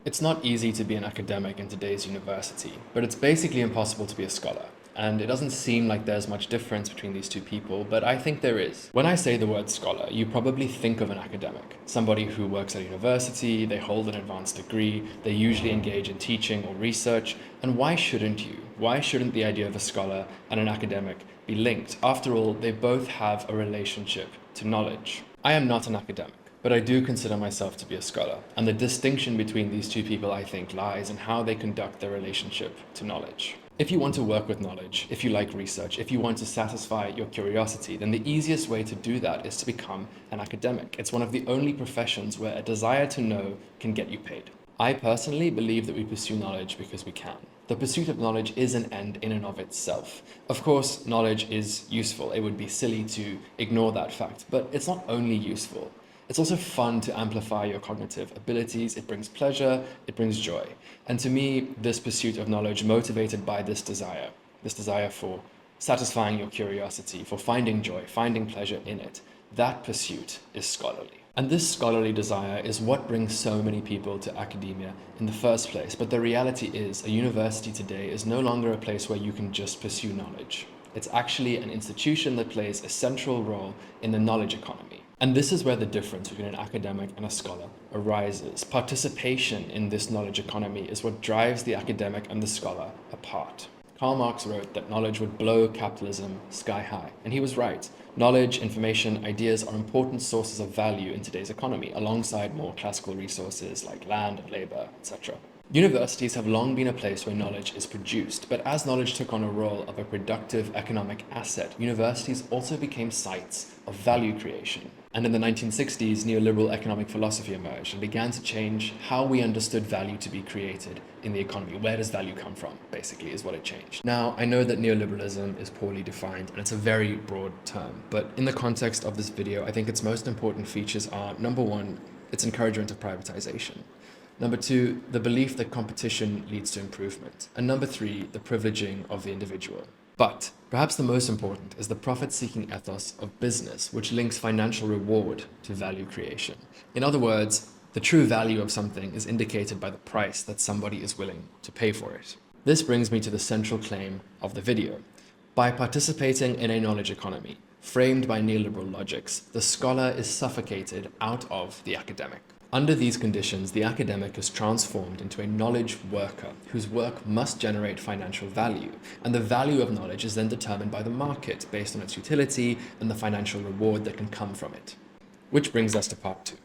It's not easy to be an academic in today's university, but it's basically impossible to be a scholar. And it doesn't seem like there's much difference between these two people, but I think there is. When I say the word scholar, you probably think of an academic, somebody who works at a university, they hold an advanced degree, they usually engage in teaching or research. And why shouldn't you? Why shouldn't the idea of a scholar and an academic be linked? After all, they both have a relationship to knowledge. I am not an academic, but I do consider myself to be a scholar. And the distinction between these two people, I think, lies in how they conduct their relationship to knowledge. If you want to work with knowledge, if you like research, if you want to satisfy your curiosity, then the easiest way to do that is to become an academic. It's one of the only professions where a desire to know can get you paid. I personally believe that we pursue knowledge because we can. The pursuit of knowledge is an end in and of itself. Of course, knowledge is useful. It would be silly to ignore that fact, but it's not only useful. It's also fun to amplify your cognitive abilities. It brings pleasure, it brings joy. And to me, this pursuit of knowledge, motivated by this desire for satisfying your curiosity, for finding joy, finding pleasure in it, that pursuit is scholarly. And this scholarly desire is what brings so many people to academia in the first place. But the reality is, a university today is no longer a place where you can just pursue knowledge. It's actually an institution that plays a central role in the knowledge economy. And this is where the difference between an academic and a scholar arises. Participation in this knowledge economy is what drives the academic and the scholar apart. Karl Marx wrote that knowledge would blow capitalism sky high, and he was right. Knowledge, information, ideas are important sources of value in today's economy, alongside more classical resources like land and labor, etc. Universities have long been a place where knowledge is produced, but as knowledge took on a role of a productive economic asset, universities also became sites of value creation. And in the 1960s, neoliberal economic philosophy emerged and began to change how we understood value to be created in the economy. Where does value come from, basically, is what it changed. Now, I know that neoliberalism is poorly defined and it's a very broad term, but in the context of this video, I think its most important features are, number one, its encouragement of privatization. Number two, the belief that competition leads to improvement. And number three, the privileging of the individual. But perhaps the most important is the profit-seeking ethos of business, which links financial reward to value creation. In other words, the true value of something is indicated by the price that somebody is willing to pay for it. This brings me to the central claim of the video. By participating in a knowledge economy, framed by neoliberal logics, the scholar is suffocated out of the academic. Under these conditions, the academic is transformed into a knowledge worker whose work must generate financial value, and the value of knowledge is then determined by the market based on its utility and the financial reward that can come from it. Which brings us to part two.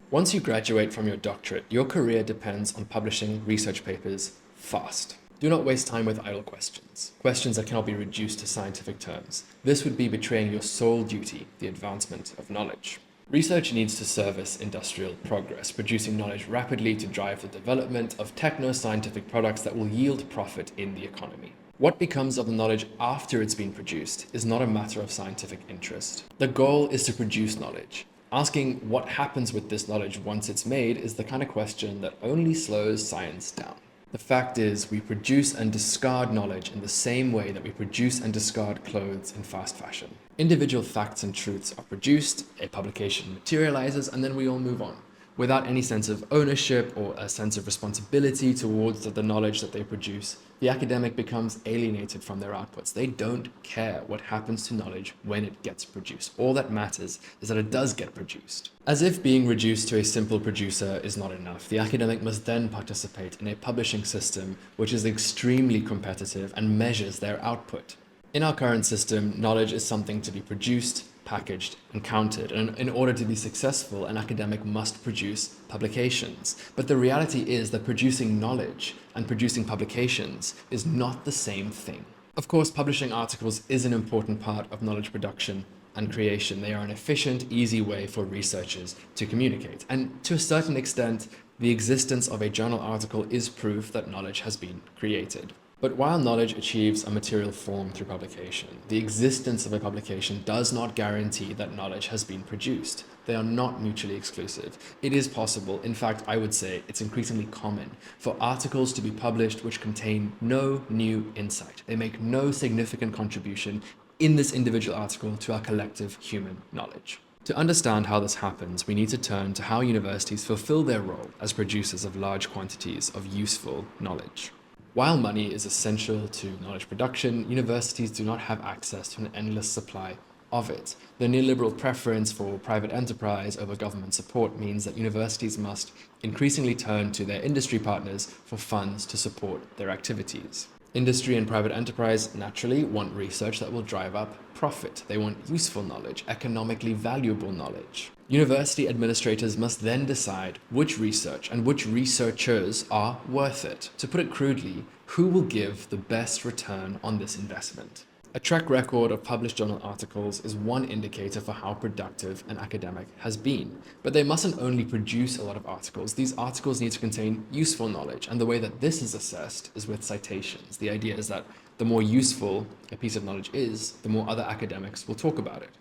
Once you graduate from your doctorate, your career depends on publishing research papers fast. Do not waste time with idle questions that cannot be reduced to scientific terms. This would be betraying your sole duty, the advancement of knowledge. Research needs to service industrial progress, producing knowledge rapidly to drive the development of techno-scientific products that will yield profit in the economy. What becomes of the knowledge after it's been produced is not a matter of scientific interest. The goal is to produce knowledge. Asking what happens with this knowledge once it's made is the kind of question that only slows science down. The fact is, we produce and discard knowledge in the same way that we produce and discard clothes in fast fashion. Individual facts and truths are produced, a publication materializes, and then we all move on, without any sense of ownership or a sense of responsibility towards the knowledge that they produce. The academic becomes alienated from their outputs. They don't care what happens to knowledge when it gets produced. All that matters is that it does get produced. As if being reduced to a simple producer is not enough, the academic must then participate in a publishing system which is extremely competitive and measures their output. In our current system, knowledge is something to be produced, packaged, and counted. And in order to be successful, an academic must produce publications. But the reality is that producing knowledge and producing publications is not the same thing. Of course, publishing articles is an important part of knowledge production and creation. They are an efficient, easy way for researchers to communicate. And to a certain extent, the existence of a journal article is proof that knowledge has been created. But while knowledge achieves a material form through publication, the existence of a publication does not guarantee that knowledge has been produced. They are not mutually exclusive. It is possible, in fact, I would say it's increasingly common, for articles to be published which contain no new insight. They make no significant contribution in this individual article to our collective human knowledge. To understand how this happens, we need to turn to how universities fulfill their role as producers of large quantities of useful knowledge. While money is essential to knowledge production, universities do not have access to an endless supply of it. The neoliberal preference for private enterprise over government support means that universities must increasingly turn to their industry partners for funds to support their activities. Industry and private enterprise naturally want research that will drive up profit. They want useful knowledge, economically valuable knowledge. University administrators must then decide which research and which researchers are worth it. To put it crudely, who will give the best return on this investment? A track record of published journal articles is one indicator for how productive an academic has been. But they mustn't only produce a lot of articles. These articles need to contain useful knowledge, and the way that this is assessed is with citations. The idea is that the more useful a piece of knowledge is, the more other academics will talk about it.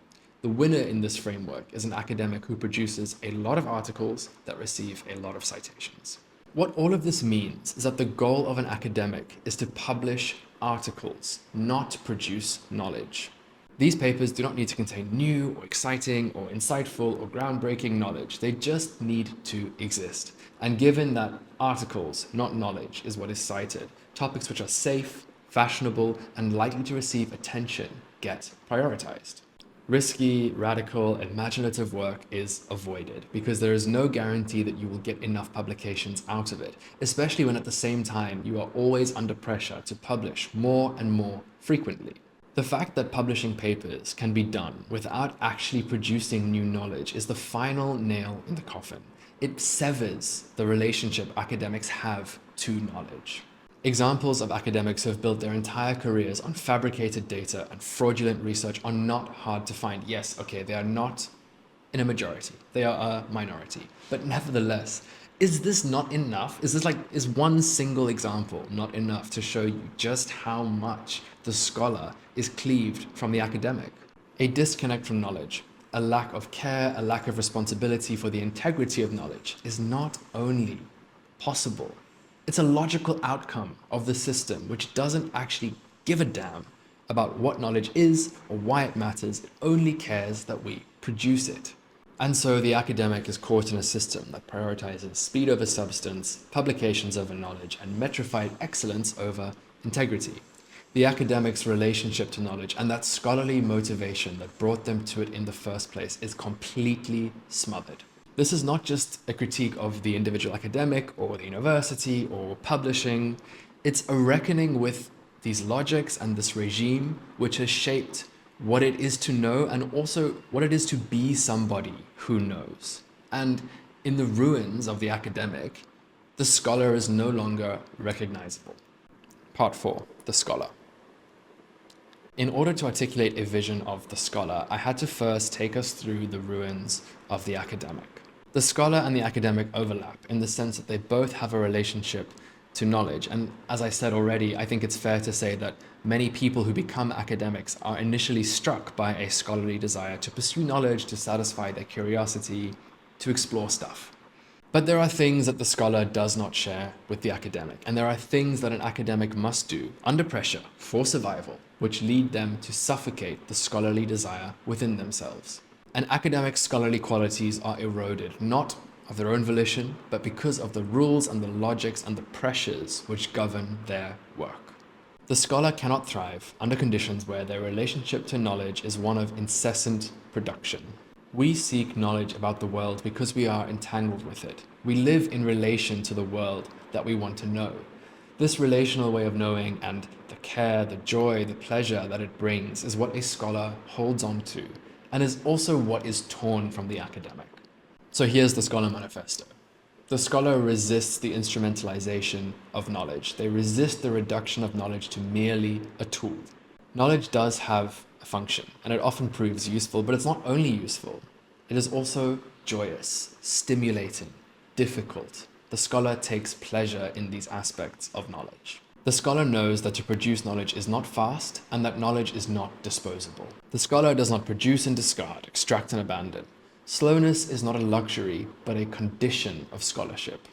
The winner in this framework is an academic who produces a lot of articles that receive a lot of citations. What all of this means is that the goal of an academic is to publish articles, not produce knowledge. These papers do not need to contain new or exciting or insightful or groundbreaking knowledge. They just need to exist. And given that articles, not knowledge, is what is cited, topics which are safe, fashionable, and likely to receive attention get prioritized. Risky, radical, imaginative work is avoided because there is no guarantee that you will get enough publications out of it, especially when at the same time you are always under pressure to publish more and more frequently. The fact that publishing papers can be done without actually producing new knowledge is the final nail in the coffin. It severs the relationship academics have to knowledge. Examples of academics who have built their entire careers on fabricated data and fraudulent research are not hard to find. Yes, okay, they are not in a majority. They are a minority. But nevertheless, is this not enough? Is one single example not enough to show you just how much the scholar is cleaved from the academic? A disconnect from knowledge, a lack of care, a lack of responsibility for the integrity of knowledge is not only possible, it's a logical outcome of the system which doesn't actually give a damn about what knowledge is or why it matters. It only cares that we produce it. And so the academic is caught in a system that prioritizes speed over substance, publications over knowledge, and metrified excellence over integrity. The academic's relationship to knowledge and that scholarly motivation that brought them to it in the first place is completely smothered. This is not just a critique of the individual academic or the university or publishing. It's a reckoning with these logics and this regime which has shaped what it is to know and also what it is to be somebody who knows. And in the ruins of the academic, the scholar is no longer recognizable. Part 4, the scholar. In order to articulate a vision of the scholar, I had to first take us through the ruins of the academic. The scholar and the academic overlap in the sense that they both have a relationship to knowledge. And as I said already, I think it's fair to say that many people who become academics are initially struck by a scholarly desire to pursue knowledge, to satisfy their curiosity, to explore stuff. But there are things that the scholar does not share with the academic, and there are things that an academic must do under pressure for survival, which lead them to suffocate the scholarly desire within themselves. And academic scholarly qualities are eroded, not of their own volition, but because of the rules and the logics and the pressures which govern their work. The scholar cannot thrive under conditions where their relationship to knowledge is one of incessant production. We seek knowledge about the world because we are entangled with it. We live in relation to the world that we want to know. This relational way of knowing and the care, the joy, the pleasure that it brings is what a scholar holds on to, and is also what is torn from the academic. So here's the Scholar Manifesto. The scholar resists the instrumentalization of knowledge. They resist the reduction of knowledge to merely a tool. Knowledge does have a function, and it often proves useful, but it's not only useful. It is also joyous, stimulating, difficult. The scholar takes pleasure in these aspects of knowledge. The scholar knows that to produce knowledge is not fast, and that knowledge is not disposable. The scholar does not produce and discard, extract and abandon. Slowness is not a luxury, but a condition of scholarship.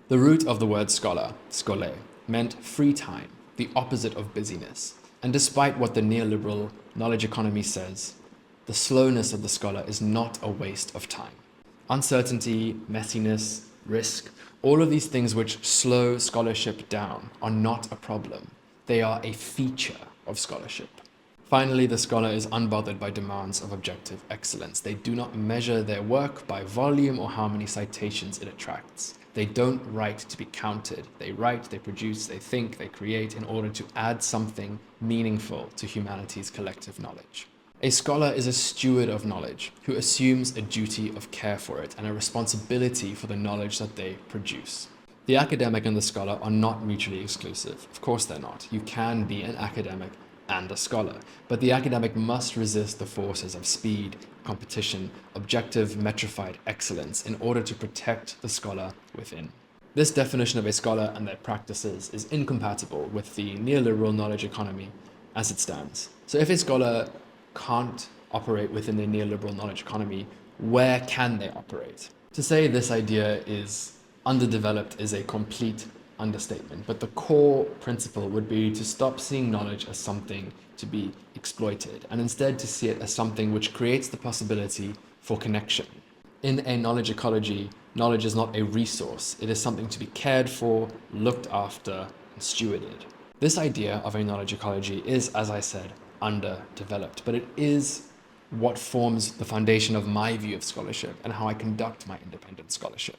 The root of the word scholar, schole, meant free time, the opposite of busyness. And despite what the neoliberal knowledge economy says, The slowness of the scholar is not a waste of time. Uncertainty, messiness, risk, all of these things which slow scholarship down are not a problem. They are a feature of scholarship. Finally, the scholar is unbothered by demands of objective excellence. They do not measure their work by volume or how many citations it attracts. They don't write to be counted. They write, they produce, they think, they create in order to add something meaningful to humanity's collective knowledge. A scholar is a steward of knowledge who assumes a duty of care for it and a responsibility for the knowledge that they produce. The academic and the scholar are not mutually exclusive. Of course they're not. You can be an academic and a scholar, but the academic must resist the forces of speed, competition, objective, metrified excellence in order to protect the scholar within. This definition of a scholar and their practices is incompatible with the neoliberal knowledge economy as it stands. So if a scholar can't operate within a neoliberal knowledge economy, where can they operate? To say this idea is underdeveloped is a complete understatement, but the core principle would be to stop seeing knowledge as something to be exploited and instead to see it as something which creates the possibility for connection. In a knowledge ecology, knowledge is not a resource, it is something to be cared for, looked after, and stewarded. This idea of a knowledge ecology is, as I said, underdeveloped, but it is what forms the foundation of my view of scholarship and how I conduct my independent scholarship.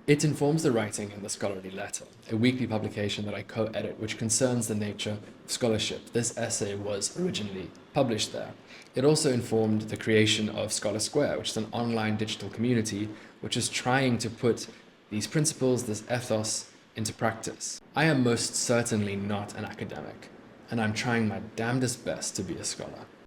It informs the writing in the Scholarly Letter, a weekly publication that I co-edit which concerns the nature of scholarship. This essay was originally published there. It also informed the creation of Scholar Square, which is an online digital community which is trying to put these principles, this ethos, into practice. I am most certainly not an academic, and I'm trying my damnedest best to be a scholar.